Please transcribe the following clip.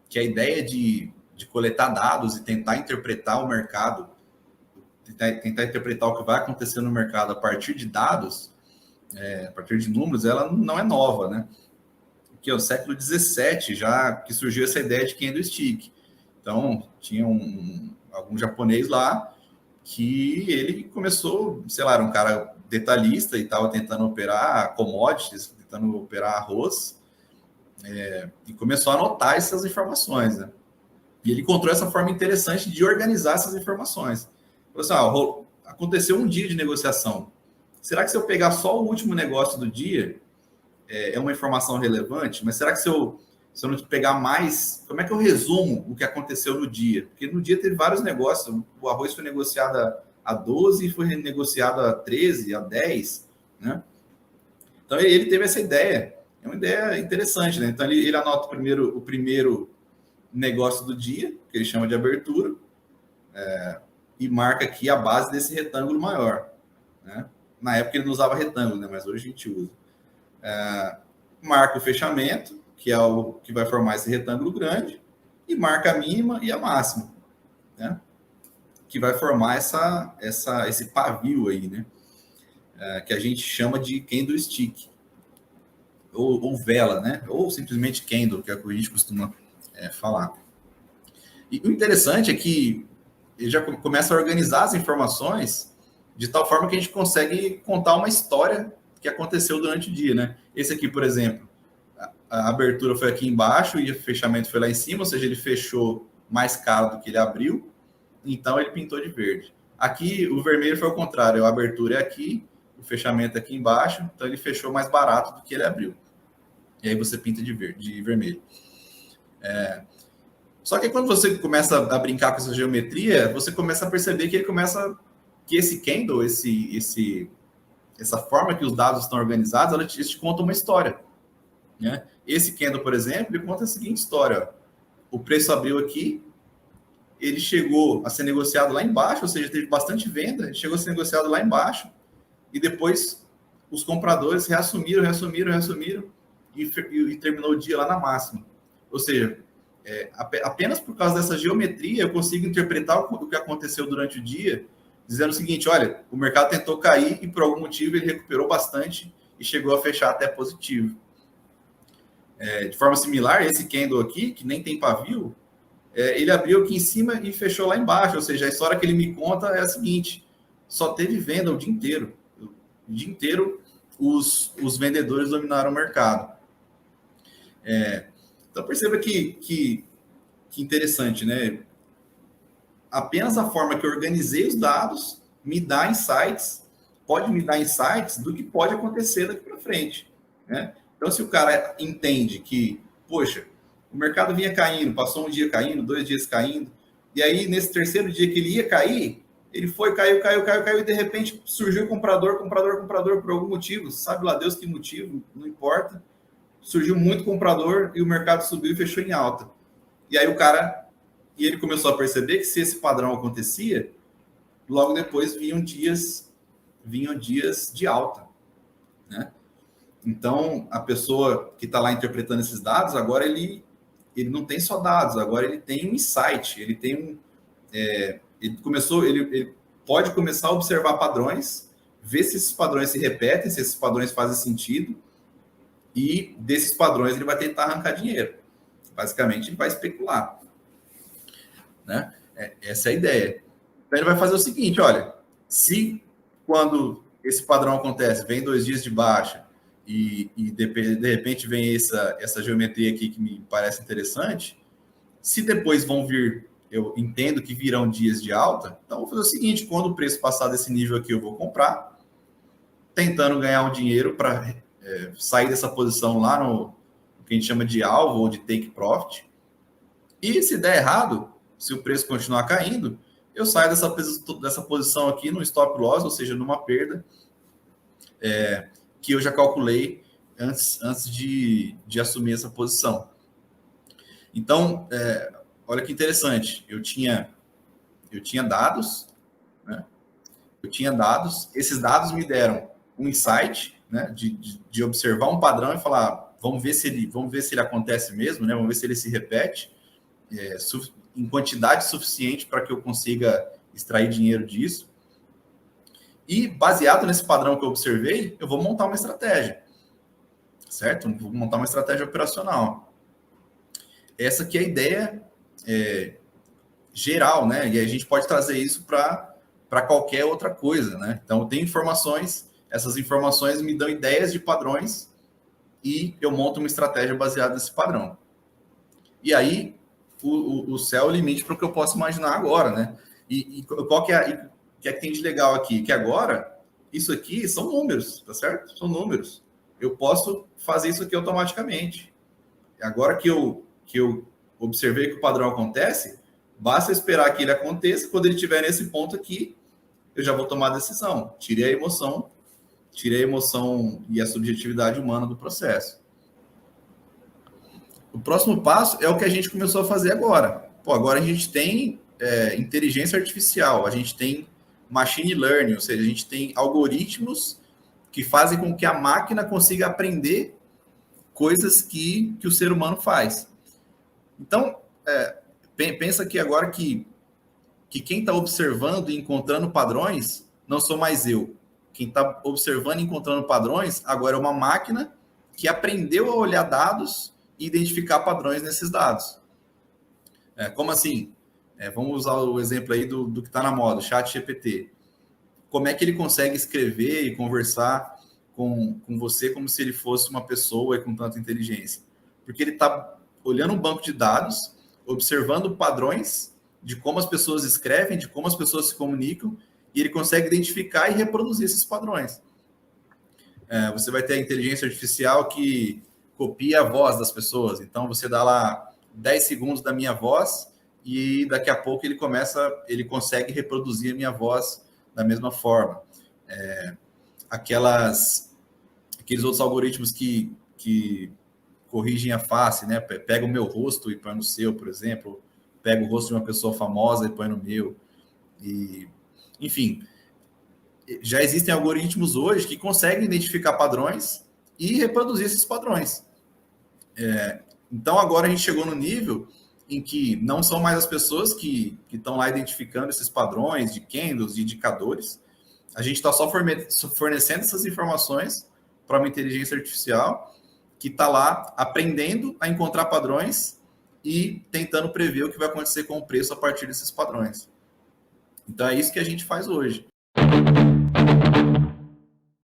que a ideia de coletar dados e tentar interpretar o mercado, tentar interpretar o que vai acontecer no mercado a partir de dados, a partir de números, ela não é nova, né? Que é o século XVII já que surgiu essa ideia de candlestick. Então, tinha algum japonês lá que ele começou, sei lá, era um cara detalhista e estava tentando operar commodities, tentando operar arroz, e começou a anotar essas informações, né? E ele encontrou essa forma interessante de organizar essas informações. Falou assim, aconteceu um dia de negociação. Será que se eu pegar só o último negócio do dia, é uma informação relevante? Mas será que se eu não pegar mais, como é que eu resumo o que aconteceu no dia? Porque no dia teve vários negócios. O arroz foi negociado a 12 e foi negociado a 13, a 10, né? Então ele teve essa ideia. É uma ideia interessante, né? Então ele anota o primeiro negócio do dia, que ele chama de abertura, e marca aqui a base desse retângulo maior, né? Na época ele não usava retângulo, né? Mas hoje a gente usa. Marca o fechamento, que é o que vai formar esse retângulo grande, e marca a mínima e a máxima, né? Que vai formar esse pavio aí, né? Que a gente chama de candlestick, ou vela, né? Ou simplesmente candle, que é o que a gente costuma falar. E o interessante é que ele já começa a organizar as informações de tal forma que a gente consegue contar uma história que aconteceu durante o dia, né? Esse aqui, por exemplo, a abertura foi aqui embaixo e o fechamento foi lá em cima, ou seja, ele fechou mais caro do que ele abriu, então ele pintou de verde. Aqui, o vermelho foi o contrário, a abertura é aqui, o fechamento é aqui embaixo, então ele fechou mais barato do que ele abriu. E aí você pinta de verde, de vermelho. Só que quando você começa a brincar com essa geometria, você começa a perceber que esse candle, essa forma que os dados estão organizados, ela te conta uma história, né? Esse candle, por exemplo, ele conta a seguinte história: o preço abriu aqui, ele chegou a ser negociado lá embaixo, ou seja, teve bastante venda, ele chegou a ser negociado lá embaixo, e depois os compradores reassumiram e terminou o dia lá na máxima. Ou seja, apenas por causa dessa geometria eu consigo interpretar o que aconteceu durante o dia, dizendo o seguinte: olha, o mercado tentou cair e por algum motivo ele recuperou bastante e chegou a fechar até positivo. De forma similar, esse candle aqui, que nem tem pavio, ele abriu aqui em cima e fechou lá embaixo, ou seja, a história que ele me conta é a seguinte: só teve venda o dia inteiro. O dia inteiro os vendedores dominaram o mercado. Então perceba que interessante, né? Apenas a forma que eu organizei os dados me dá insights, pode me dar insights do que pode acontecer daqui para frente, né? Então, se o cara entende que, poxa, o mercado vinha caindo, passou um dia caindo, 2 dias caindo, e aí nesse terceiro dia que ele ia cair, ele foi, caiu, e de repente surgiu comprador por algum motivo, sabe lá Deus que motivo, não importa, surgiu muito comprador e o mercado subiu e fechou em alta. E aí ele começou a perceber que se esse padrão acontecia, logo depois vinham dias de alta, né? Então, a pessoa que está lá interpretando esses dados, agora ele não tem só dados, agora ele tem um insight, ele tem ele pode começar a observar padrões, ver se esses padrões se repetem, se esses padrões fazem sentido, e desses padrões ele vai tentar arrancar dinheiro. Basicamente, ele vai especular, né? Essa é a ideia. Então, ele vai fazer o seguinte: olha, se quando esse padrão acontece, vem 2 dias de baixa e de repente vem essa geometria aqui que me parece interessante, se depois vão vir, eu entendo que virão dias de alta, então vou fazer o seguinte: quando o preço passar desse nível aqui, eu vou comprar, tentando ganhar um dinheiro para sair dessa posição lá no que a gente chama de alvo ou de take profit. E se der errado, se o preço continuar caindo, eu saio dessa posição aqui no stop loss, ou seja, numa perda que eu já calculei antes de assumir essa posição. Então, olha que interessante, eu tinha dados, né? Esses dados me deram um insight, né? de observar um padrão e falar, vamos ver se ele acontece mesmo, né? Vamos ver se ele se repete. em quantidade suficiente para que eu consiga extrair dinheiro disso. E baseado nesse padrão que eu observei, eu vou montar uma estratégia, certo? Vou montar uma estratégia operacional. Essa aqui é a ideia geral, né? E a gente pode trazer isso para qualquer outra coisa, né? Então, eu tenho informações, essas informações me dão ideias de padrões e eu monto uma estratégia baseada nesse padrão. E aí, o céu é o limite para o que eu posso imaginar agora, né? E qual que é que tem de legal aqui? Que agora, isso aqui são números, tá certo? São números. Eu posso fazer isso aqui automaticamente. Agora que eu observei que o padrão acontece, basta esperar que ele aconteça. Quando ele estiver nesse ponto aqui, eu já vou tomar a decisão. Tirei a emoção e a subjetividade humana do processo. O próximo passo é o que a gente começou a fazer agora. Agora a gente tem inteligência artificial, a gente tem machine learning, ou seja, a gente tem algoritmos que fazem com que a máquina consiga aprender coisas que o ser humano faz. Então, pensa aqui agora que quem está observando e encontrando padrões não sou mais eu. Quem está observando e encontrando padrões agora é uma máquina que aprendeu a olhar dados e identificar padrões nesses dados. Como assim? Vamos usar o exemplo aí do que está na moda, o ChatGPT. Como é que ele consegue escrever e conversar com você como se ele fosse uma pessoa com tanta inteligência? Porque ele está olhando um banco de dados, observando padrões de como as pessoas escrevem, de como as pessoas se comunicam, e ele consegue identificar e reproduzir esses padrões. Você vai ter a inteligência artificial que copia a voz das pessoas. Então, você dá lá 10 segundos da minha voz e daqui a pouco ele consegue reproduzir a minha voz da mesma forma. Aqueles outros algoritmos que corrigem a face, né? Pega o meu rosto e põe no seu, por exemplo. Pega o rosto de uma pessoa famosa e põe no meu. Enfim, já existem algoritmos hoje que conseguem identificar padrões e reproduzir esses padrões. Então, agora a gente chegou no nível em que não são mais as pessoas que estão lá identificando esses padrões de candles, de indicadores. A gente está só fornecendo essas informações para uma inteligência artificial que está lá aprendendo a encontrar padrões e tentando prever o que vai acontecer com o preço a partir desses padrões. Então, é isso que a gente faz hoje.